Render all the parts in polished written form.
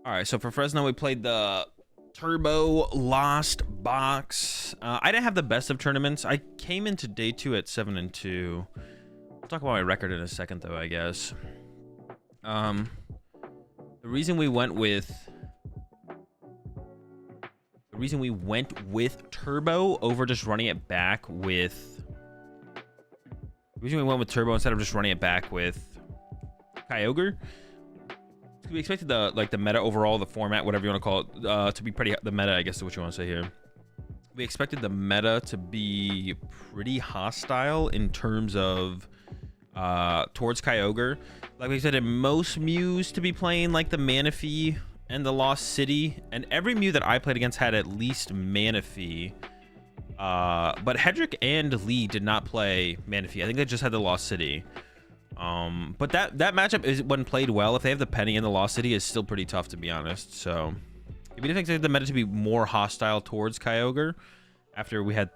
All right, so for Fresno, we played the Turbo Lost Box. I didn't have the best of tournaments. I came into day 2 at 7-2. We'll talk about my record in a second, though, I guess. The reason we went with Turbo over just running it back with... The reason we went with Turbo instead of just running it back with Kyogre, we expected the meta overall, the format, whatever you want to call it, to be pretty, the meta, I guess is what you want to say here. We expected the meta to be pretty hostile in terms of towards Kyogre. Like we said, in most Mews to be playing like the Manaphy and the Lost City, and every Mew that I played against had at least Manaphy. But Hedrick and Lee did not play Manaphy. I think they just had the Lost City. But that matchup is when played well. If they have the Penny and the Lost City, is still pretty tough, to be honest. So we did expect the meta to be more hostile towards Kyogre after we had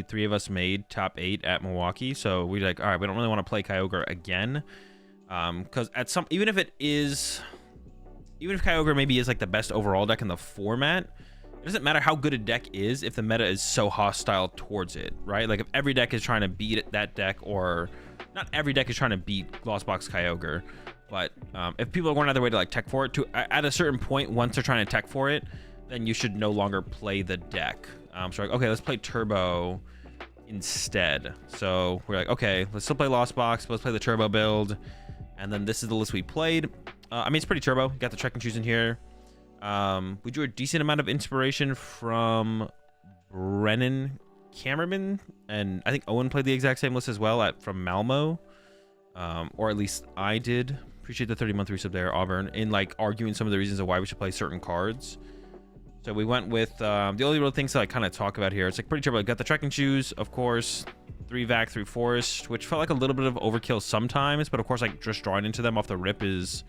three of us made top 8 at Milwaukee. So we're like, all right, we don't really want to play Kyogre again, because at some, even if Kyogre maybe is like the best overall deck in the format, it doesn't matter how good a deck is if the meta is so hostile towards it, right? Like if every deck is trying to beat that deck, or not every deck is trying to beat Lost Box Kyogre, but if people are going out of their way to like tech for it, at a certain point, once they're trying to tech for it, then you should no longer play the deck. So like, okay, let's play Turbo instead. So we're like, okay, let's still play Lost Box, but let's play the Turbo build. And then this is the list we played. I mean, it's pretty Turbo. Got the check and choose in here. We drew a decent amount of inspiration from Brennan Cameraman, and I think Owen played the exact same list as well from Malmo, or at least I did. Appreciate the 30-month resub there, Auburn, in like arguing some of the reasons of why we should play certain cards. So we went with the only real things that I kind of talk about here. It's like pretty Turbo. Got the Trek and Choose, of course, 3 Vac, 3 Forest, which felt like a little bit of overkill sometimes, but of course, like just drawing into them off the rip is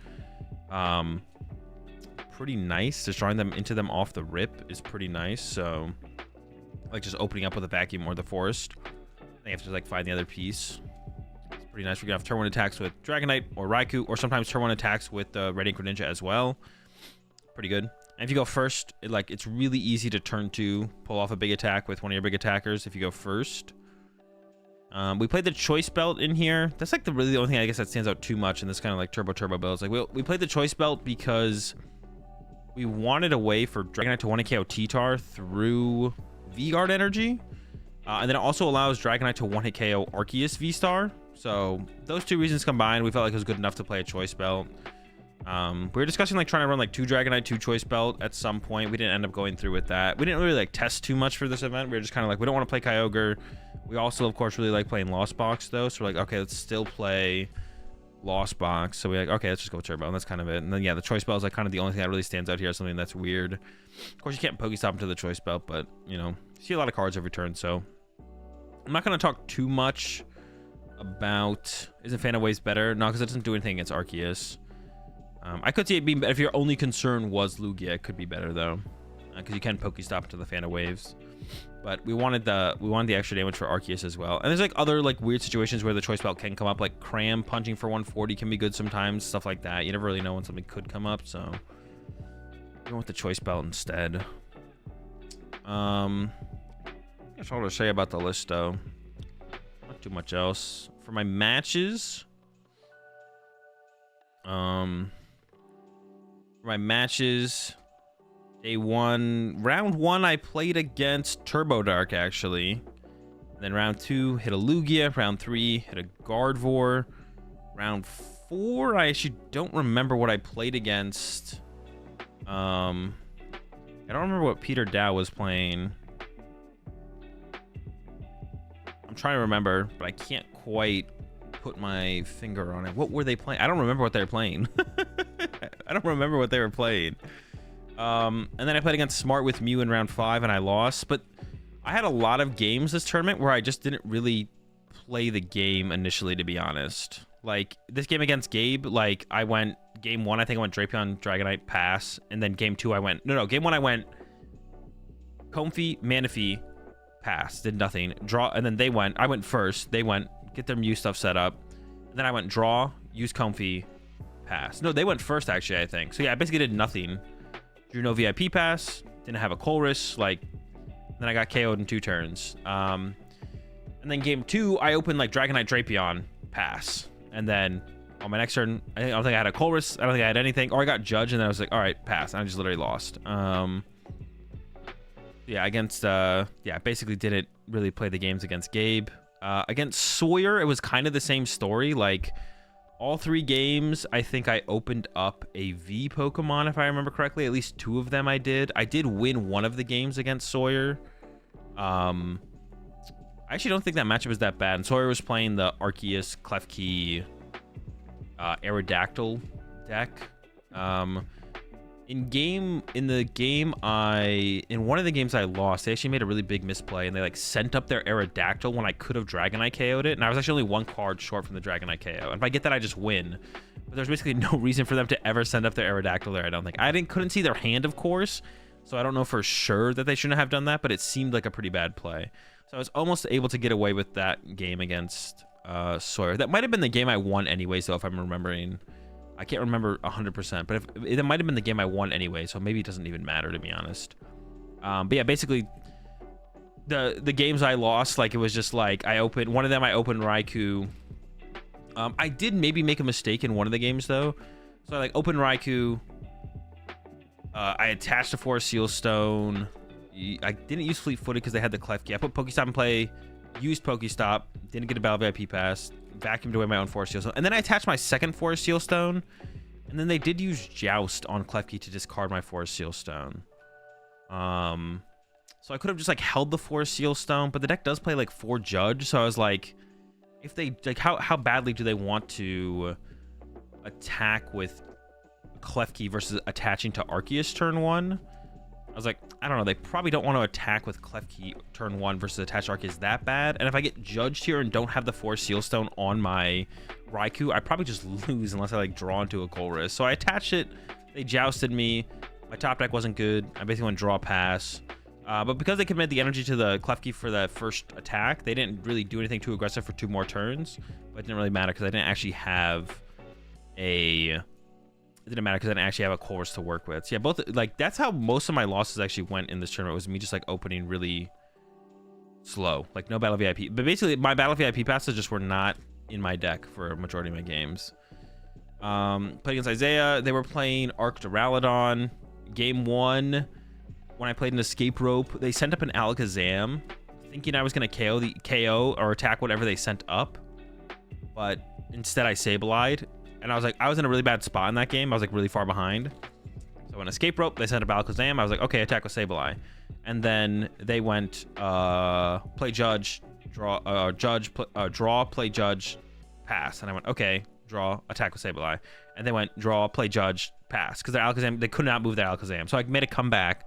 pretty nice. Just drawing them into them off the rip is pretty nice. So like just opening up with a Vacuum or the Forest, they have to like find the other piece. It's pretty nice. We're gonna have turn 1 attacks with Dragonite or Raikou, or sometimes turn 1 attacks with Radiant Greninja as well. Pretty good. And if you go first, it's really easy to turn 2, pull off a big attack with one of your big attackers if you go first. We played the Choice Belt in here. That's like really the only thing I guess that stands out too much in this kind of like Turbo builds. Like we played the Choice Belt because we wanted a way for Dragonite to 1 KO T-Tar through V-Guard energy. And then it also allows Dragonite to 1-hit KO Arceus V-Star. So those two reasons combined, we felt like it was good enough to play a Choice Belt. We were discussing like trying to run like 2 Dragonite, 2 Choice Belt at some point. We didn't end up going through with that. We didn't really like test too much for this event. We were just kind of like, we don't want to play Kyogre. We also, of course, really like playing Lost Box though. So we're like, okay, let's still play Lost Box. So we're like, okay, let's just go with Turbo, and that's kind of it. And then yeah, the Choice Belt is like kind of the only thing that really stands out here, something that's weird. Of course, you can't Pokestop into the Choice Belt, but you know, you see a lot of cards every turn. So I'm not going to talk too much about isn't Fan of Waves better? No, because it doesn't do anything against Arceus. I could see it being better if your only concern was Lugia. It could be better though, because you can Pokestop into the Fan of Waves. But we wanted the extra damage for Arceus as well. And there's like other like weird situations where the Choice Belt can come up, like Cram punching for 140 can be good sometimes, stuff like that. You never really know when something could come up, so we went with the Choice Belt instead. That's all to say about the list though. Not too much else. For my matches, day 1, round 1, I played against Turbo Dark actually. And then round 2 hit a Lugia. Round 3 hit a Gardevoir. Round 4, I actually don't remember what I played against. I don't remember what Peter Dow was playing. I'm trying to remember, but I can't quite put my finger on it. What were they playing? I don't remember what they were playing. I don't remember what they were playing. And then I played against Smart with Mew in round 5 and I lost. But I had a lot of games this tournament where I just didn't really play the game initially, to be honest. Like this game against Gabe, like I went game 1, I think I went Drapion, Dragonite, pass. And then game 2 I went, no, game 1 I went Comfey, Manaphy, pass, did nothing, draw. And then I went first, they went get their Mew stuff set up. And then I went draw, use Comfey, pass. No, they went first actually, I think. So yeah, I basically did nothing. drew no VIP pass, didn't have a Colress, like, then I got KO'd in 2 turns. And then game 2, I opened like Dragonite Drapion pass, and then on my next turn, I don't think I had a Colress, I don't think I had anything, or I got judged, and then I was like, all right, pass, and I just literally lost. Yeah, against basically didn't really play the games against Gabe. Against Sawyer, it was kind of the same story. Like, all 3 games, I think I opened up a V Pokemon, if I remember correctly. At least 2 of them I did. I did win one of the games against Sawyer. I actually don't think that matchup was that bad. And Sawyer was playing the Arceus, Klefki, Aerodactyl deck. In one of the games I lost, they actually made a really big misplay, and they like sent up their Aerodactyl when I could have Dragonite KO'd it, and I was actually only 1 card short from the Dragonite KO. And if I get that, I just win. But there's basically no reason for them to ever send up their Aerodactyl there, I don't think. Couldn't see their hand, of course, so I don't know for sure that they shouldn't have done that, but it seemed like a pretty bad play. So I was almost able to get away with that game against Sawyer. That might have been the game I won anyways, though, if I'm remembering. I can't remember 100%, but it might have been the game I won anyway, so maybe it doesn't even matter, to be honest. But yeah, basically, the games I lost, like, it was just like, one of them I opened Raikou. I did maybe make a mistake in one of the games, though. So I, like, opened Raikou. I attached a Forest Seal Stone. I didn't use Fleet-Footed because they had the Klefki. I put Pokestop in play, used Pokestop, didn't get a Battle VIP pass, vacuumed away my own Forest Seal Stone, and then I attached my second Forest Seal Stone, and then they did use Joust on Klefki to discard my Forest Seal Stone. So I could have just like held the Forest Seal Stone, but the deck does play like 4 Judge, so I was like, if they like, how badly do they want to attack with Klefki versus attaching to Arceus turn 1? I was like, I don't know, they probably don't want to attack with Klefki turn 1 versus attach Arceus that bad. And if I get judged here and don't have the Forest Seal Stone on my Raikou, I probably just lose unless I like draw into a Colress. So I attached it, they jousted me, my top deck wasn't good, I basically went draw pass. But because they committed the energy to the Klefki for the first attack, they didn't really do anything too aggressive for 2 more turns. But it didn't really matter because I didn't actually have a... It didn't matter because I didn't actually have a Colress to work with. So yeah, both, like, that's how most of my losses actually went in this tournament, was me just like opening really slow, like no Battle VIP. But basically my Battle VIP passes just were not in my deck for a majority of my games. Played against Isaiah, they were playing Arc Duraludon. Game 1, when I played an Escape Rope, they sent up an Alakazam, thinking I was going to KO or attack whatever they sent up, but instead I Sableyed. And I was like, I was in a really bad spot in that game. I was like really far behind. So when Escape Rope, they sent up Alakazam. I was like, okay, attack with Sableye. And then they went play Judge, draw, draw, play Judge, pass. And I went, okay, draw, attack with Sableye. And they went draw, play Judge, pass. Because their Alakazam, they could not move their Alakazam. So I made a comeback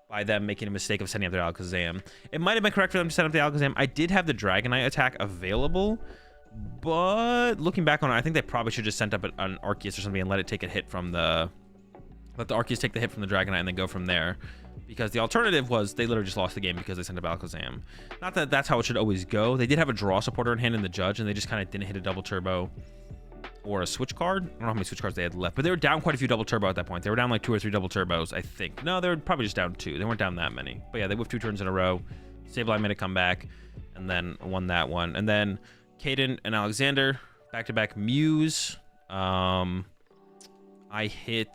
by them making a mistake of sending up their Alakazam. It might have been correct for them to send up the Alakazam. I did have the Dragonite attack available. But looking back on it, I think they probably should just sent up an Arceus or something and let it take a hit from the... Let the Arceus take the hit from the Dragonite and then go from there. Because the alternative was they literally just lost the game because they sent up Alakazam. Not that that's how it should always go. They did have a draw supporter in hand in the Judge, and they just kind of didn't hit a double turbo or a switch card. I don't know how many switch cards they had left, but they were down quite a few double turbo at that point. They were down like 2 or 3 double turbos, I think. No, they were probably just down 2. They weren't down that many. But yeah, they whiffed 2 turns in a row. Sableye made a comeback and then won that one. And then Caden and Alexander, back-to-back Muse. I hit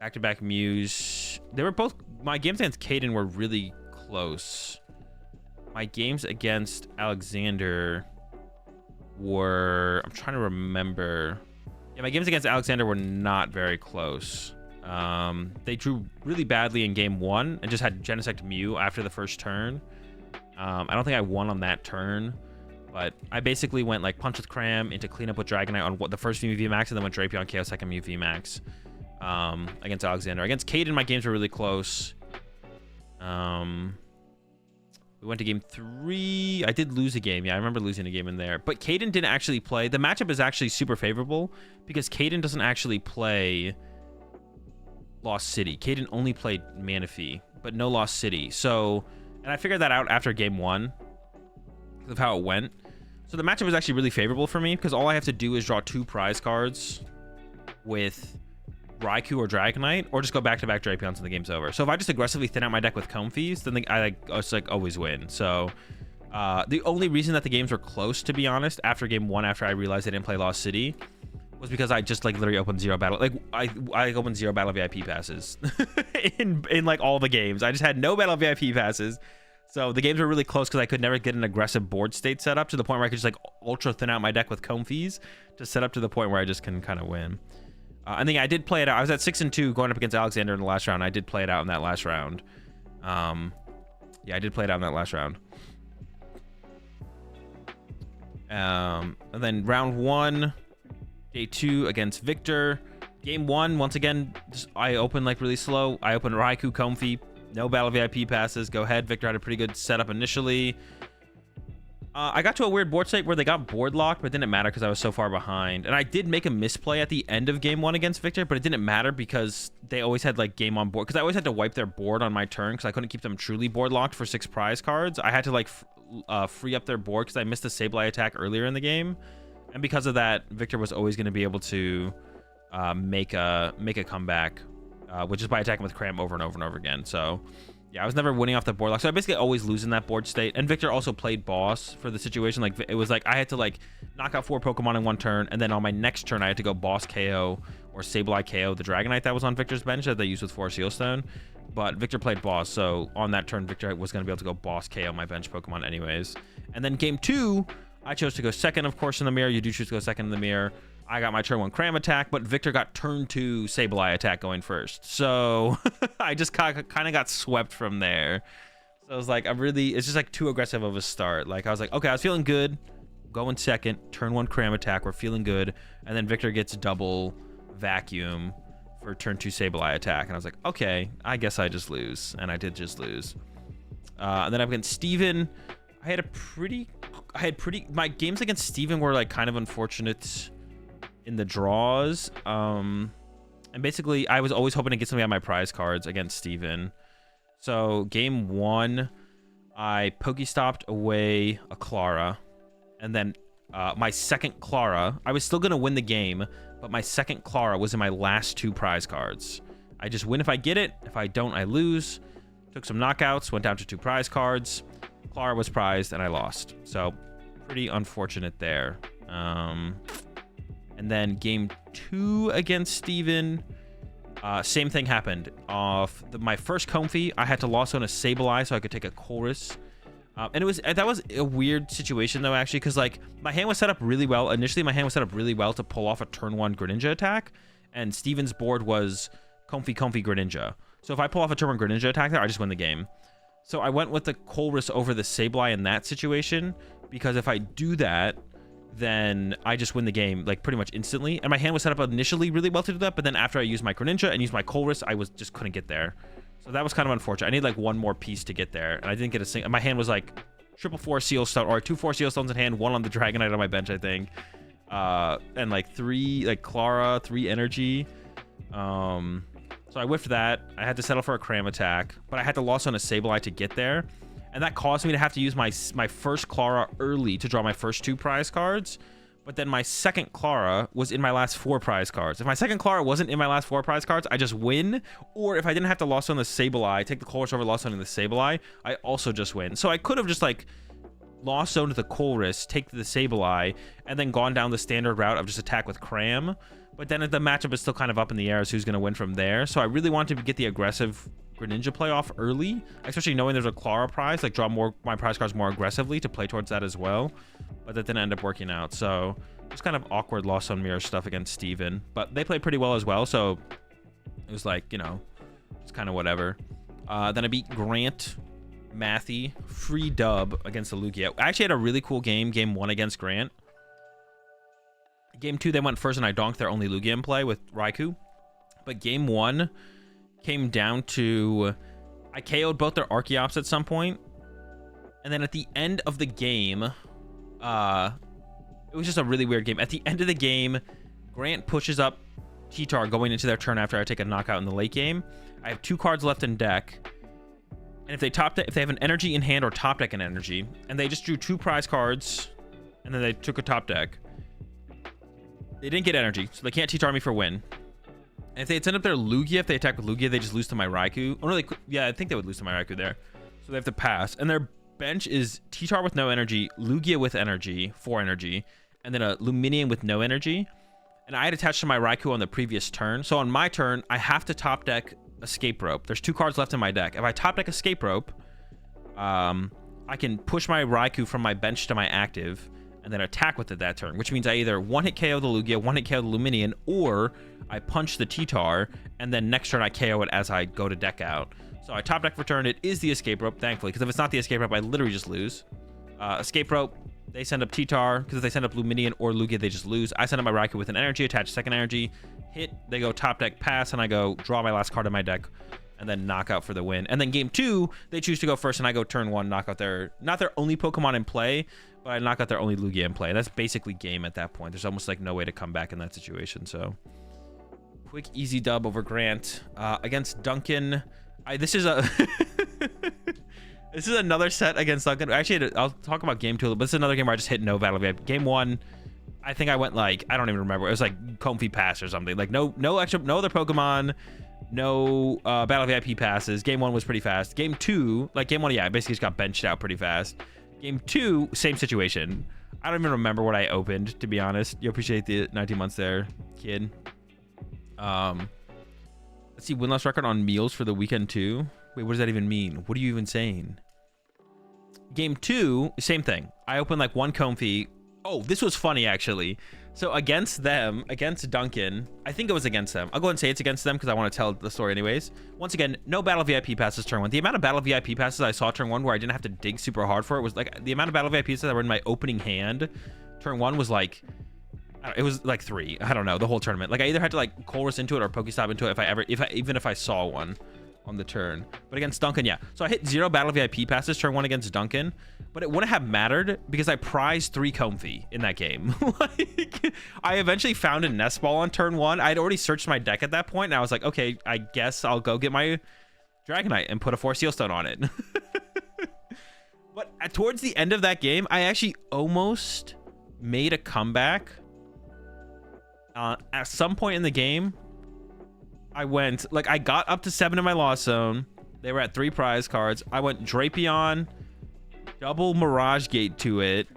back-to-back Muse. They were both... My games against Caden were really close. My games against Alexander were... I'm trying to remember. Yeah, my games against Alexander were not very close. They drew really badly in game 1 and just had Genesect Mew after the first turn. I don't think I won on that turn, but I basically went like Punch with Cram into cleanup with Dragonite on the first Mew VMAX, and then went Drapion KO second Mew VMAX against Alexander. Against Caden, my games were really close. We went to game 3. I did lose a game. Yeah, I remember losing a game in there. But Caden didn't actually play. The matchup is actually super favorable because Caden doesn't actually play Lost City. Caden only played Manaphy, but no Lost City. So... And I figured that out after game 1 of how it went. So the matchup was actually really favorable for me because all I have to do is draw 2 prize cards with Raikou or Dragonite, or just go back-to-back Drapionts and the game's over. So if I just aggressively thin out my deck with Comfeys, then I always win. So the only reason that the games were close, to be honest, after game 1, after I realized I didn't play Lost City, was because I just like literally opened 0 battle. Like I opened 0 battle VIP passes in like all the games. I just had no battle VIP passes. So the games were really close because I could never get an aggressive board state set up to the point where I could just like ultra thin out my deck with Comfeys to set up to the point where I just can kind of win. I think I did play it out. I was at 6-2 going up against Alexander in the last round. I did play it out in that last round. Yeah, I did play it out in that last round. And then round 1, day 2 against Victor. Game 1, once again, I opened like really slow. I opened Raikou, Comfey, no battle VIP passes. Go ahead. Victor had a pretty good setup initially. I got to a weird board state where they got board locked, but it didn't matter because I was so far behind. And I did make a misplay at the end of game 1 against Victor, but it didn't matter because they always had like game on board. Because I always had to wipe their board on my turn because I couldn't keep them truly board locked for 6 prize cards. I had to like free up their board because I missed a Sableye attack earlier in the game. And because of that, Victor was always going to be able to make a comeback, which is by attacking with Cram over and over and over again. So yeah, I was never winning off the board lock. So I basically always lose in that board state. And Victor also played boss for the situation. Like it was like I had to like knock out 4 Pokemon in one turn, and then on my next turn I had to go boss KO or Sableye KO the Dragonite that was on Victor's bench that they used with 4 Sealstone. But Victor played boss, so on that turn Victor was going to be able to go boss KO my bench Pokemon anyways. And then game 2, I chose to go second, of course, in the mirror. You do choose to go second in the mirror. I got my turn 1 Cram attack, but Victor got turn 2 Sableye attack going first. So I just kind of got swept from there. So I was like, it's just like too aggressive of a start. Like I was like, okay, I was feeling good. Going second, turn 1 Cram attack. We're feeling good. And then Victor gets double vacuum for turn 2 Sableye attack. And I was like, okay, I guess I just lose. And I did just lose. And then up against Steven, my games against Steven were like kind of unfortunate in the draws. And basically I was always hoping to get something out of my prize cards against Steven. So game 1, I Pokestopped away a Clara, and then my second Clara, I was still gonna win the game, but my second Clara was in my last 2 prize cards. I just win if I get it. If I don't, I lose. Took some knockouts, went down to 2 prize cards. Clara was prized and I lost. So pretty unfortunate there. And then game 2 against Steven, same thing happened. Off my first Comfey, I had to loss on a Sableye so I could take a Chorus. And that was a weird situation though, actually, because like my hand was set up really well. Initially, my hand was set up really well to pull off a turn 1 Greninja attack, and Steven's board was Comfey Greninja. So if I pull off a turn 1 Greninja attack there, I just win the game. So I went with the Chorus over the Sableye in that situation, because if I do that, then I just win the game like pretty much instantly. And my hand was set up initially really well to do that, but then after I used my Greninja and used my Chorus, I just couldn't get there. So that was kind of unfortunate. I need like 1 more piece to get there, and I didn't get a single. My hand was like 4 Sealstone, or 2 4 Sealstones in hand, 1 on the Dragonite on my bench, I think, and like 3 like Clara, 3 energy. So I whiffed that. I had to settle for a Cram attack, but I had to loss on a Sableye to get there. And that caused me to have to use my first Clara early to draw my first 2 prize cards. But then my second Clara was in my last 4 prize cards. If my second Clara wasn't in my last 4 prize cards, I just win. Or if I didn't have to loss on the Sableye, take the Chorus over loss on the Sableye, I also just win. So I could have just like lost zone to the Chorus, take the Sableye, and then gone down the standard route of just attack with Cram. But then the matchup is still kind of up in the air as who's going to win from there. So I really wanted to get the aggressive Greninja play off early, especially knowing there's a Clara prize, like draw my prize cards more aggressively to play towards that as well. But that didn't end up working out. So just kind of awkward loss on mirror stuff against Steven. But they played pretty well as well. So it was like, you know, it's kind of whatever. Then I beat Grant Matthew, free dub against the Lugia. I actually had a really cool game 1 against Grant. Game 2, they went first and I donked their only Lugia in play with Raikou. But game 1 came down to I KO'd both their Archeops at some point. And then at the end of the game, it was just a really weird game. At the end of the game, Grant pushes up Cheetar going into their turn after I take a knockout in the late game. I have 2 cards left in deck. And if they have an energy in hand or top deck an energy, and they just drew 2 prize cards, and then they took a top deck. They didn't get energy, so they can't T-tar me for win. And if they send up their Lugia, if they attack with Lugia, they just lose to my Raikou. Oh, no, yeah, I think they would lose to my Raikou there. So they have to pass. And their bench is T-Tar with no energy, Lugia with energy, 4 energy, and then a Luminian with no energy. And I had attached to my Raikou on the previous turn. So on my turn, I have to top deck Escape Rope. There's 2 cards left in my deck. If I top deck Escape Rope, I can push my Raikou from my bench to my active and then attack with it that turn, which means I either one-hit KO the Lugia, one-hit KO the Luminian, or I punch the T-Tar, and then next turn I KO it as I go to deck out. So I top deck for turn. It is the Escape Rope, thankfully, because if it's not the Escape Rope, I literally just lose. Escape Rope, they send up T-Tar, because if they send up Luminian or Lugia, they just lose. I send up my Raikou with an energy, attach second energy, hit, they go top deck, pass, and I go draw my last card in my deck, and then knock out for the win. And then game 2, they choose to go first, and I go turn 1, knock out not their only Pokemon in play, but I knock out their only Lugia in play. And that's basically game at that point. There's almost like no way to come back in that situation. So quick, easy dub over Grant. Against Duncan, this is a this is another set against Duncan. Actually, I'll talk about game 2 a little, but this is another game where I just hit no battle VIP. Game 1, I think I went like, I don't even remember. It was like Comfy Pass or something. Like no other Pokemon, no battle VIP passes. Game 1 was pretty fast. Game 2, like game 1, yeah, I basically just got benched out pretty fast. Game 2, same situation. I don't even remember what I opened, to be honest. You appreciate the 19 months there, kid. Let's see, win-loss record on meals for the weekend 2. Wait, what does that even mean? What are you even saying? Game 2, same thing. I opened like 1 Comfy. Oh, this was funny, actually. So against them, against Duncan, I think it was against them. I'll go ahead and say it's against them because I want to tell the story anyways. Once again, no battle VIP passes turn 1. The amount of battle VIP passes I saw turn 1 where I didn't have to dig super hard for it was like the amount of battle VIP passes that were in my opening hand turn 1 was like, it was like 3. I don't know, the whole tournament. Like I either had to like Chorus into it or Pokestop into it even if I saw one on the turn. But against Duncan, yeah. So I hit 0 battle VIP passes turn 1 against Duncan, but it wouldn't have mattered because I prized 3 Comfy in that game. Like, I eventually found a Nest Ball on turn 1. I'd already searched my deck at that point, and I was like, okay, I guess I'll go get my Dragonite and put a 4 Seal Stone on it. But towards the end of that game, I actually almost made a comeback. At some point in the game, I went, like, I got up to 7 in my loss zone. They were at 3 prize cards. I went Drapion, double Mirage Gate to it,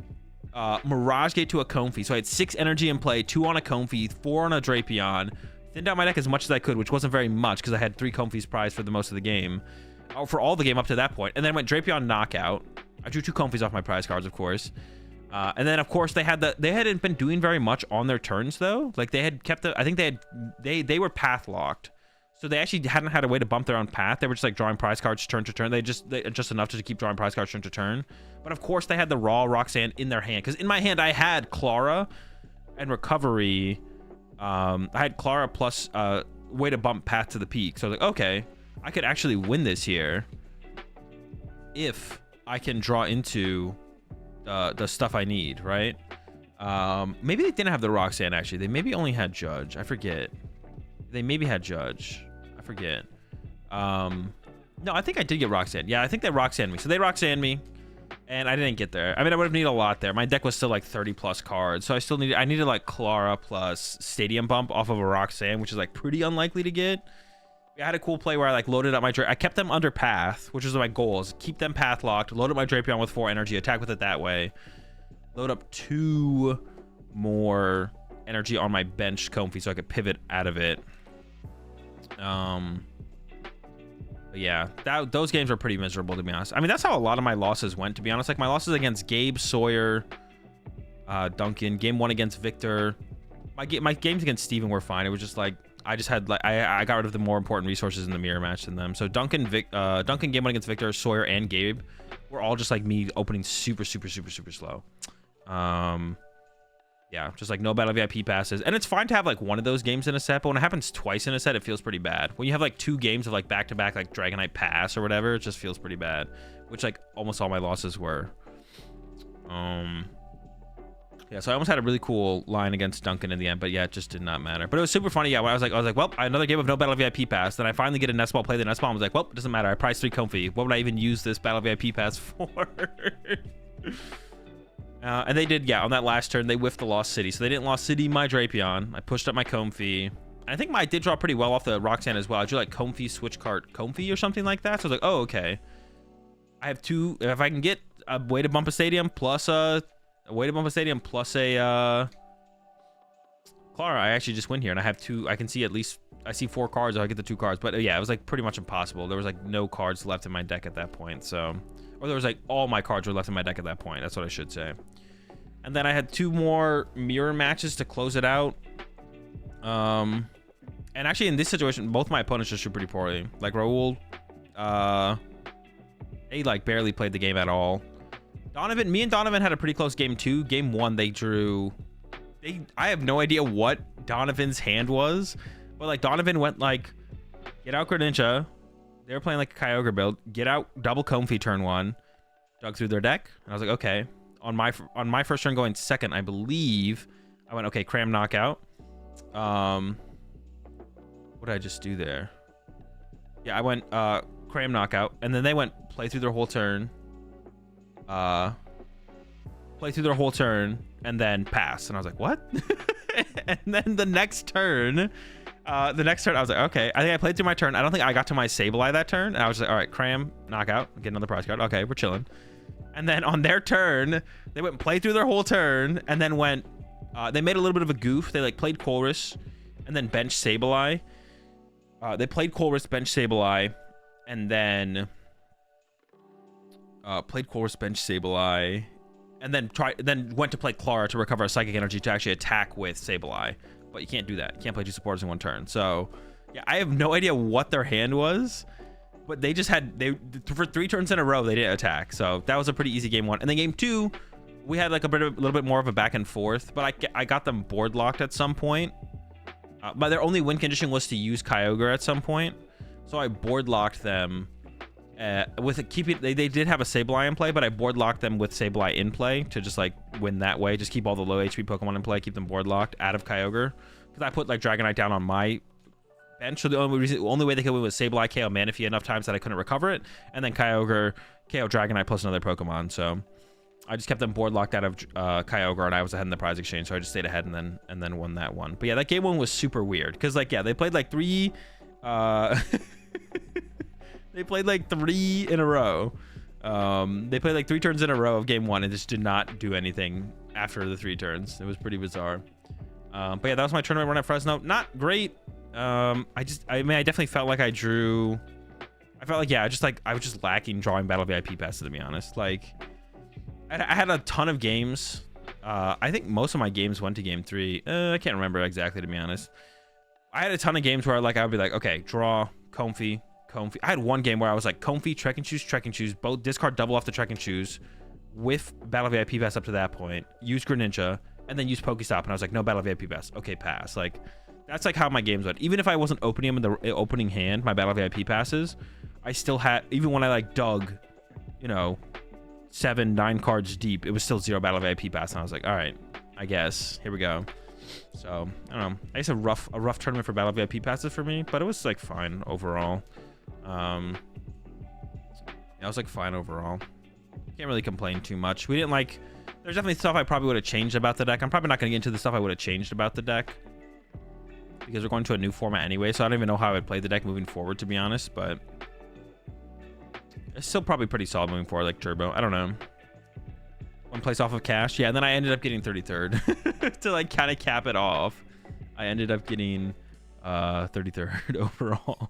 Mirage Gate to a Comfy. So I had 6 energy in play, 2 on a Comfy, 4 on a Drapion. Thinned out my deck as much as I could, which wasn't very much because I had 3 Comfys prized for the most of the game. For all the game up to that point. And then I went Drapion Knockout. I drew 2 Comfys off my prize cards, of course. And then of course they hadn't been doing very much on their turns though. Like they had kept I think they were path locked. So they actually hadn't had a way to bump their own path. They were just like drawing prize cards turn to turn. They just enough to keep drawing prize cards turn to turn. But of course they had the raw Roxanne in their hand. Because in my hand I had Clara and Recovery. I had Clara plus way to bump path to the peak. So I was like, okay, I could actually win this here if I can draw into the stuff I need, right? Maybe they didn't have the Roxanne actually. They maybe only had Judge. I forget. They maybe had Judge. I forget. No, I think I did get Roxanne. Yeah, I think they Roxanne me. So they Roxanne me, and I didn't get there. I mean, I would have needed a lot there. My deck was still like 30 plus cards, so I needed like Clara plus Stadium Bump off of a Roxanne, which is like pretty unlikely to get. I had a cool play where I like loaded up my I kept them under path, which was my goal, is keep them path locked, load up my Drapion with 4 energy, attack with it that way, load up 2 more energy on my bench Comfy so I could pivot out of it. But yeah, those games were pretty miserable, to be honest. I mean, that's how a lot of my losses went, to be honest. Like my losses against Gabe, Sawyer, Duncan, game 1 against Victor, my games against Steven were fine. It was just like I just had like I got rid of the more important resources in the mirror match than them. So Duncan game 1 against Victor, Sawyer, and Gabe were all just like me opening super slow. Yeah, just like no battle VIP passes. And it's fine to have like one of those games in a set, but when it happens twice in a set, it feels pretty bad. When you have like 2 games of like back-to-back like Dragonite pass or whatever, it just feels pretty bad, which like almost all my losses were. Yeah, so I almost had a really cool line against Duncan in the end, but yeah, it just did not matter. But it was super funny. Yeah, when I was like, well, another game of no battle VIP pass. Then I finally get a Nest Ball, play the Nest Ball. I was like, well, it doesn't matter. I priced 3 Comfy. What would I even use this battle VIP pass for? And they did, yeah, on that last turn, they whiffed the Lost City. So they didn't Lost City my Drapion. I pushed up my Comfy, I think I did draw pretty well off the Roxanne as well. I drew like Comfy, Switch Cart, Comfy or something like that. So I was like, oh, okay. I have 2. If I can get a way to bump a stadium plus a Clara, I actually just win here, and I have 2. I can see at least, I see 4 cards. I get the 2 cards, but yeah, it was like pretty much impossible. There was like no cards left in my deck at that point. So, or there was like all my cards were left in my deck at that point. That's what I should say. And then I had 2 more mirror matches to close it out. And actually in this situation, both my opponents just drew pretty poorly. Like Raul, they like barely played the game at all. Donovan, me and Donovan had a pretty close game 2. Game 1, they drew. I have no idea what Donovan's hand was, but like Donovan went like, get out Greninja. They were playing like a Kyogre build. Get out double Comfy turn 1. Dug through their deck, and I was like, okay. On my first turn going second, I believe I went okay. Cram knockout. What did I just do there? Yeah, I went cram knockout, and then they went play through their whole turn. Play through their whole turn and then pass, and I was like, what? And then the next turn I was like, okay. I think I played through my turn. I don't think I got to my Sableye that turn, and I was like, all right, cram knockout, get another prize card. Okay, we're chilling. And then on their turn, they went and played through their whole turn, and then went they made a little bit of a goof. They like played Colress and then bench Sableye. They played Colress, bench Sableye, and then played Colress, bench Sableye, and then went to play Clara to recover a Psychic Energy to actually attack with Sableye. But you can't do that. You can't play 2 supporters in 1 turn. So yeah, I have no idea what their hand was, but they just had for 3 turns in a row they didn't attack. So that was a pretty easy game 1. And then game 2, we had like a little bit more of a back and forth, but I got them board locked at some point. But their only win condition was to use Kyogre at some point, so I board locked them with keeping. They did have a Sableye in play, but I board locked them with Sableye in play to just like win that way. Just keep all the low HP Pokemon in play, keep them board locked out of Kyogre, because I put like Dragonite down on my bench. So the only way they could win was Sableye, KO Manaphy enough times that I couldn't recover it, and then Kyogre, KO Dragonite plus another Pokemon. So I just kept them board locked out of Kyogre, and I was ahead in the prize exchange, so I just stayed ahead and then won that one. But yeah, that game 1 was super weird because like, yeah, they played like 3 they played like 3 in a row. They played like 3 turns in a row of game 1 and just did not do anything after the 3 turns. It was pretty bizarre. But yeah, that was my tournament run at Fresno. Not great. I definitely felt like I felt like, yeah, I was just lacking drawing battle VIP passes, to be honest. Like, I had a ton of games. I think most of my games went to game 3. I can't remember exactly, to be honest. I had a ton of games where like I would be like, okay, draw, Comfy. I had one game where I was like, Comfy, Trek and Choose, both discard double off the Trek and Choose with Battle VIP pass up to that point, use Greninja, and then use Pokestop. And I was like, no Battle VIP pass. Okay, pass. Like, that's like how my games went. Even if I wasn't opening them in the opening hand, my Battle VIP passes, I still had, even when I like dug, you know, 7, 9 cards deep, it was still 0 Battle VIP pass. And I was like, all right, I guess, here we go. So I don't know. I guess a rough tournament for Battle VIP passes for me, but it was like fine overall. Yeah, it was like fine overall. Can't really complain too much. We didn't like. There's definitely stuff I probably would have changed about the deck. I'm probably not going to get into the stuff I would have changed about the deck because we're going to a new format anyway. So I don't even know how I would play the deck moving forward, to be honest. But it's still probably pretty solid moving forward, like Turbo. I don't know. 1 place off of cash. Yeah, and then I ended up getting 33rd to like kind of cap it off. I ended up getting 33rd overall.